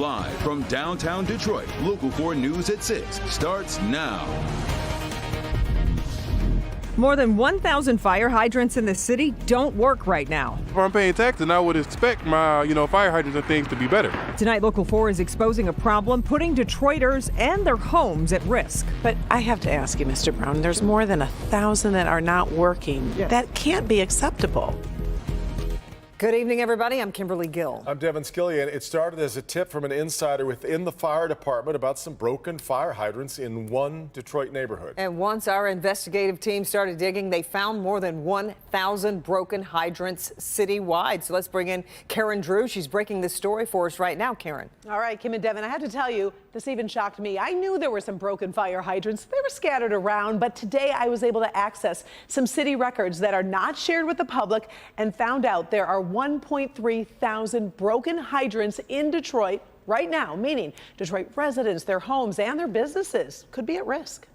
Live from downtown Detroit, Local 4 News at 6 starts now. More than 1,000 fire hydrants in the city don't work right now. If I'm paying tax, then I would expect my, fire hydrants and things to be better. Tonight, Local 4 is exposing a problem putting Detroiters and their homes at risk. But I have to ask you, Mr. Brown, there's more than 1,000 that are not working. Yes. That can't be acceptable. Good evening, everybody. I'm Kimberly Gill. I'm Devin Skillian. It started as a tip from an insider within the fire department about some broken fire hydrants in one Detroit neighborhood. And once our investigative team started digging, they found more than 1,000 broken hydrants citywide. So let's bring in Karen Drew. She's breaking this story for us right now. Karen. All right, Kim and Devin, I have to tell you, this even shocked me. I knew there were some broken fire hydrants. They were scattered around, but today I was able to access some city records that are not shared with the public and found out there are 1.3 thousand broken hydrants in Detroit right now, meaning Detroit residents, their homes, and their businesses could be at risk.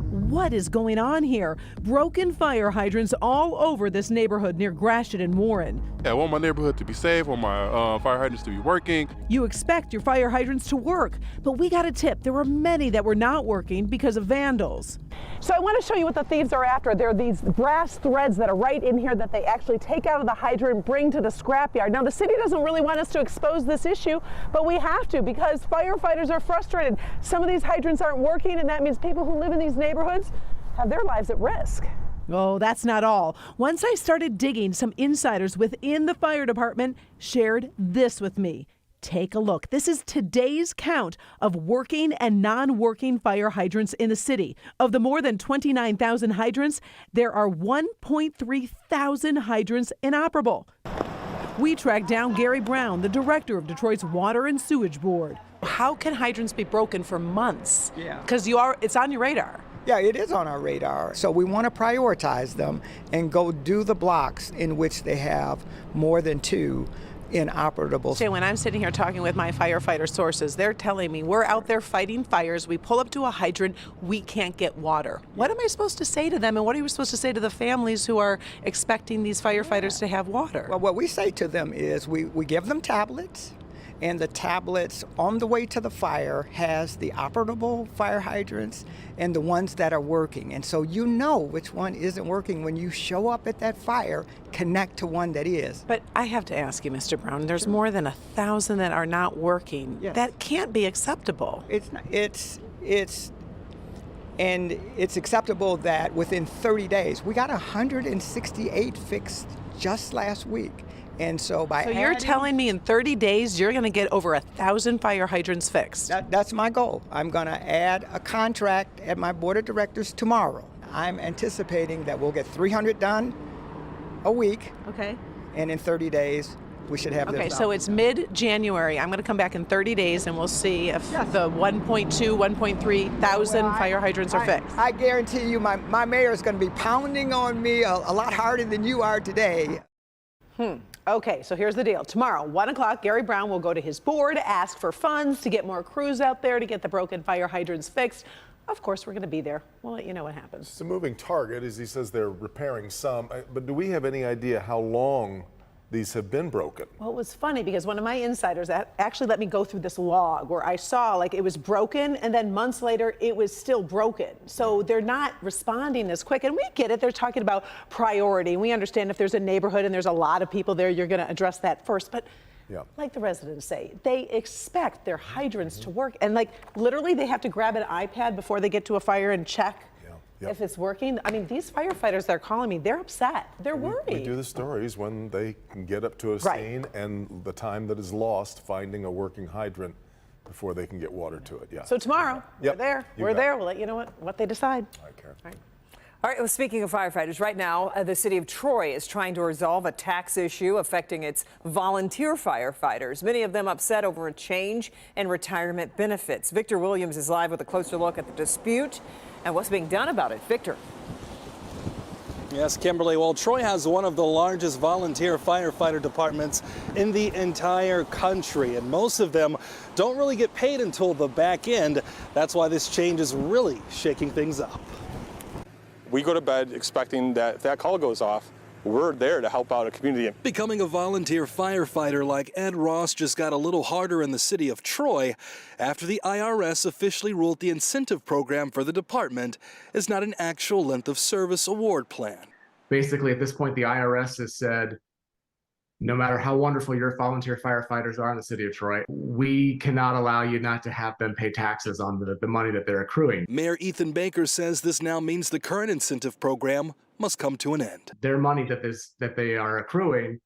What is going on here? Broken fire hydrants all over this neighborhood near Gratiot and Warren. I want my neighborhood to be safe, I want my fire hydrants to be working. You expect your fire hydrants to work, but we got a tip. There were many that were not working because of vandals. So I want to show you what the thieves are after. There are these brass threads that are right in here that they actually take out of the hydrant, bring to the scrapyard. Now, the city doesn't really want us to expose this issue, but we have to because firefighters are frustrated. Some of these hydrants aren't working, and that means people who live in these neighborhoods have their lives at risk. Oh, that's not all. Once I started digging, some insiders within the fire department shared this with me. Take a look. This is today's count of working and non-working fire hydrants in the city. Of the more than 29,000 hydrants, there are 1.3 thousand hydrants inoperable. We tracked down Gary Brown, the director of Detroit's Water and Sewage Board. How can hydrants be broken for months? Yeah. Because it's on your radar. Yeah, it is on our radar. So we want to prioritize them and go do the blocks in which they have more than two inoperable. So when I'm sitting here talking with my firefighter sources, they're telling me we're out there fighting fires. We pull up to a hydrant, we can't get water. What am I supposed to say to them, and what are we supposed to say to the families who are expecting these firefighters to have water? Well, what we say to them is we give them tablets, and the tablets on the way to the fire has the operable fire hydrants and the ones that are working. And so you know which one isn't working when you show up at that fire, connect to one that is. But I have to ask you, Mr. Brown, there's more than 1,000 that are not working. Yes. That can't be acceptable. It's acceptable that within 30 days, we got 168 fixed just last week. And so you're telling me in 30 days you're going to get over 1,000 fire hydrants fixed? That's my goal. I'm going to add a contract at my board of directors tomorrow. I'm anticipating that we'll get 300 done a week. Okay. And in 30 days, we should have this. Okay, so it's mid-January. I'm going to come back in 30 days and we'll see if the 1.2, 1.3 thousand fire hydrants are fixed. I guarantee you my mayor is going to be pounding on me a lot harder than you are today. Okay, so here's the deal. Tomorrow, 1 o'clock, Gary Brown will go to his board, ask for funds to get more crews out there to get the broken fire hydrants fixed. Of course, we're going to be there. We'll let you know what happens. It's a moving target, as he says they're repairing some. But do we have any idea how long these have been broken? Well, it was funny because one of my insiders actually let me go through this log where I saw like it was broken and then months later it was still broken. So they're not responding as quick. And we get it. They're talking about priority. We understand if there's a neighborhood and there's a lot of people there, you're going to address that first. But like the residents say, they expect their hydrants to work. And like literally they have to grab an iPad before they get to a fire and check if it's working. I mean, these firefighters that are calling me, they're upset. They're worried. We do the stories when they can get up to a scene and the time that is lost finding a working hydrant before they can get water to it. Yeah. So tomorrow, we're there. We're there. We'll let you know what they decide. All right, Karen. All right. All right, well, speaking of firefighters, right now, the city of Troy is trying to resolve a tax issue affecting its volunteer firefighters. Many of them upset over a change in retirement benefits. Victor Williams is live with a closer look at the dispute and what's being done about it. Victor. Yes, Kimberly. Well, Troy has one of the largest volunteer firefighter departments in the entire country, and most of them don't really get paid until the back end. That's why this change is really shaking things up. We go to bed expecting that if that call goes off, we're there to help out a community. Becoming a volunteer firefighter like Ed Ross just got a little harder in the city of Troy after the IRS officially ruled the incentive program for the department is not an actual length of service award plan. Basically, at this point, the IRS has said, no matter how wonderful your volunteer firefighters are in the city of Troy, we cannot allow you not to have them pay taxes on the money that they're accruing. Mayor Ethan Baker says this now means the current incentive program must come to an end. Their money that they are accruing,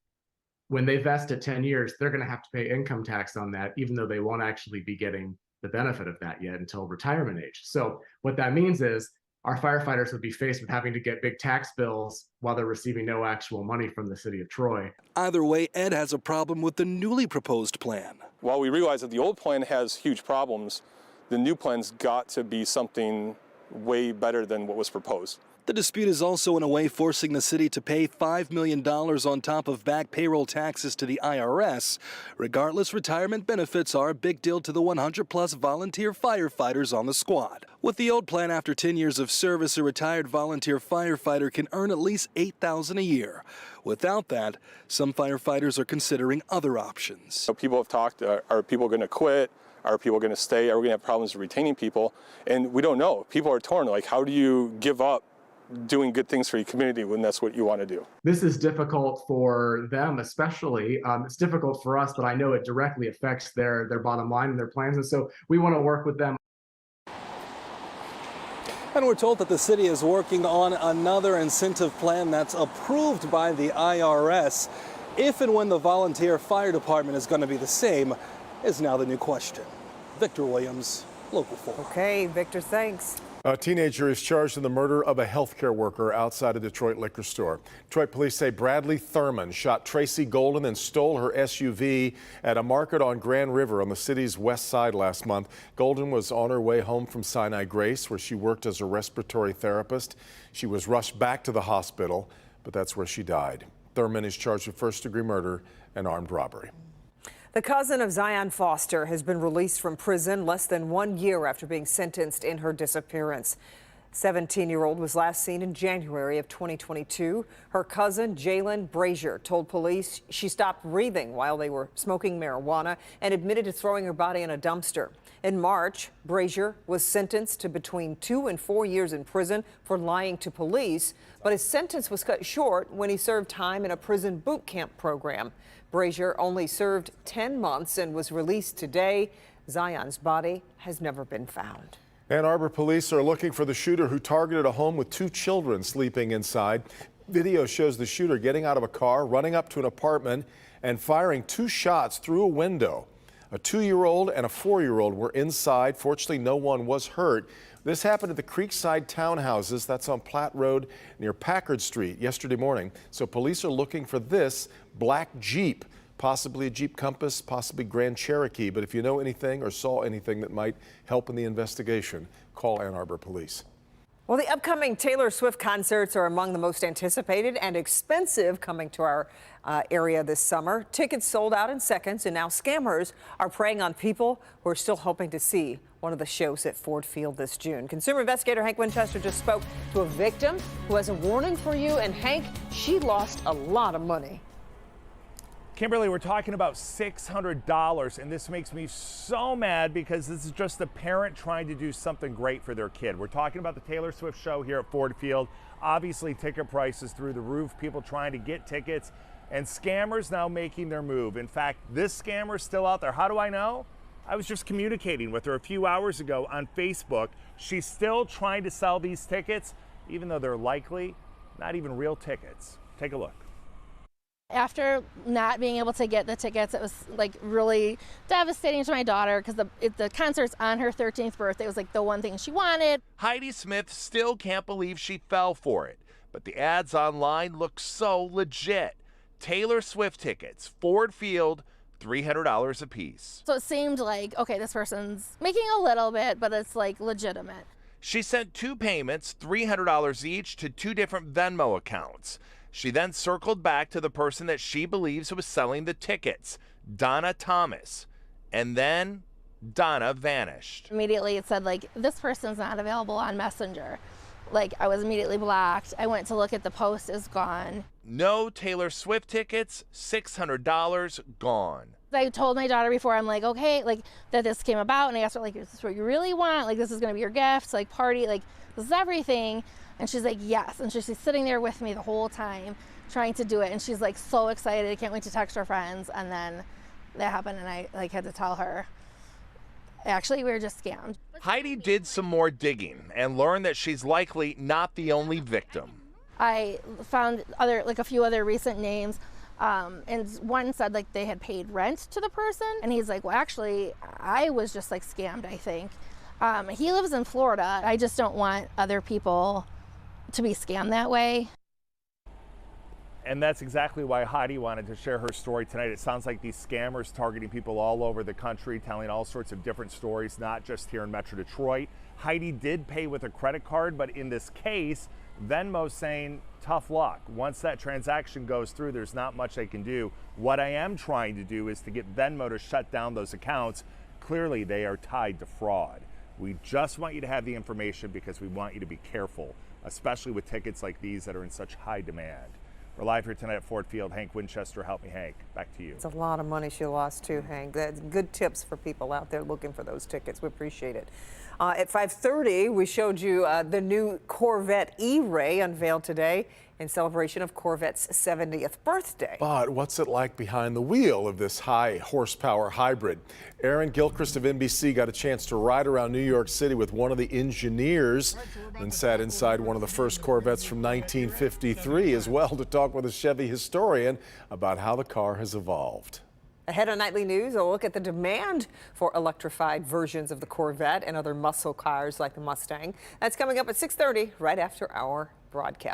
when they vest at 10 years, they're going to have to pay income tax on that, even though they won't actually be getting the benefit of that yet until retirement age. So what that means is our firefighters would be faced with having to get big tax bills while they're receiving no actual money from the city of Troy. Either way, Ed has a problem with the newly proposed plan. While we realize that the old plan has huge problems, the new plan's got to be something way better than what was proposed. The dispute is also in a way forcing the city to pay $5 million on top of back payroll taxes to the IRS. Regardless, retirement benefits are a big deal to the 100-plus volunteer firefighters on the squad. With the old plan, after 10 years of service, a retired volunteer firefighter can earn at least $8,000 a year. Without that, some firefighters are considering other options. So people have talked, are people going to quit? Are people going to stay? Are we going to have problems retaining people? And we don't know. People are torn. Like, how do you give up doing good things for your community when that's what you want to do? This is difficult for them, especially. It's difficult for us, but I know it directly affects their bottom line and their plans. And so we want to work with them. And we're told that the city is working on another incentive plan that's approved by the IRS. If and when the volunteer fire department is going to be the same is now the new question. Victor Williams, Local 4. Okay, Victor, thanks. A teenager is charged in the murder of a healthcare worker outside a Detroit liquor store. Detroit police say Bradley Thurman shot Tracy Golden and stole her SUV at a market on Grand River on the city's west side last month. Golden was on her way home from Sinai Grace, where she worked as a respiratory therapist. She was rushed back to the hospital, but that's where she died. Thurman is charged with first-degree murder and armed robbery. The cousin of Zion Foster has been released from prison less than 1 year after being sentenced in her disappearance. 17-year-old was last seen in January of 2022. Her cousin, Jalen Brazier, told police she stopped breathing while they were smoking marijuana and admitted to throwing her body in a dumpster. In March, Brazier was sentenced to between 2 and 4 years in prison for lying to police, but his sentence was cut short when he served time in a prison boot camp program. Brazier only served 10 months and was released today. Zion's body has never been found. Ann Arbor police are looking for the shooter who targeted a home with 2 children sleeping inside. Video shows the shooter getting out of a car, running up to an apartment, and firing 2 shots through a window. A 2-year-old and a 4-year-old were inside. Fortunately, no one was hurt. This happened at the Creekside Townhouses. That's on Platte Road near Packard Street yesterday morning. So police are looking for this black Jeep, possibly a Jeep Compass, possibly Grand Cherokee. But if you know anything or saw anything that might help in the investigation, call Ann Arbor Police. Well, the upcoming Taylor Swift concerts are among the most anticipated and expensive coming to our area this summer. Tickets sold out in seconds, and now scammers are preying on people who are still hoping to see one of the shows at Ford Field this June. Consumer investigator Hank Winchester just spoke to a victim who has a warning for you. And Hank, she lost a lot of money. Kimberly, we're talking about $600, and this makes me so mad because this is just a parent trying to do something great for their kid. We're talking about the Taylor Swift show here at Ford Field. Obviously, ticket prices through the roof, people trying to get tickets, and scammers now making their move. In fact, this scammer is still out there. How do I know? I was just communicating with her a few hours ago on Facebook. She's still trying to sell these tickets, even though they're likely not even real tickets. Take a look. After not being able to get the tickets, it was like really devastating to my daughter because the concert's on her 13th birthday. It was like the one thing she wanted. Heidi Smith still can't believe she fell for it, but the ads online look so legit. Taylor Swift tickets, Ford Field, $300 a piece. So it seemed like, okay, this person's making a little bit, but it's like legitimate. She sent 2 payments, $300 each, to 2 different Venmo accounts. She then circled back to the person that she believes was selling the tickets, Donna Thomas. And then Donna vanished. Immediately it said, like, this person's not available on Messenger. Like, I was immediately blocked. I went to look at the post, is gone. No Taylor Swift tickets, $600 gone. I told my daughter before, I'm like, okay, like, that this came about, and I asked her, like, is this what you really want? Like, this is gonna be your gift, like, party, like, this is everything. And she's like, yes. And she's sitting there with me the whole time trying to do it. And she's like so excited. I can't wait to text her friends. And then that happened, and I like had to tell her. Actually, we were just scammed. Heidi did some more digging and learned that she's likely not the only victim. I found a few other recent names. And one said like they had paid rent to the person. And he's like, well, actually, I was just like scammed, I think. He lives in Florida. I just don't want other people to be scammed that way. And that's exactly why Heidi wanted to share her story tonight. It sounds like these scammers targeting people all over the country, telling all sorts of different stories, not just here in Metro Detroit. Heidi did pay with a credit card, but in this case, Venmo's saying, tough luck. Once that transaction goes through, there's not much they can do. What I am trying to do is to get Venmo to shut down those accounts. Clearly, they are tied to fraud. We just want you to have the information because we want you to be careful, especially with tickets like these that are in such high demand. We're live here tonight at Ford Field. Hank Winchester, help me, Hank. Back to you. It's a lot of money she lost too, Hank. That's good tips for people out there looking for those tickets. We appreciate it. At 5:30, we showed you the new Corvette E-Ray unveiled today in celebration of Corvette's 70th birthday. But what's it like behind the wheel of this high horsepower hybrid? Aaron Gilchrist of NBC got a chance to ride around New York City with one of the engineers and sat inside one of the first Corvettes from 1953 as well to talk with a Chevy historian about how the car has evolved. Ahead on Nightly News, a look at the demand for electrified versions of the Corvette and other muscle cars like the Mustang. That's coming up at 6:30 right after our broadcast.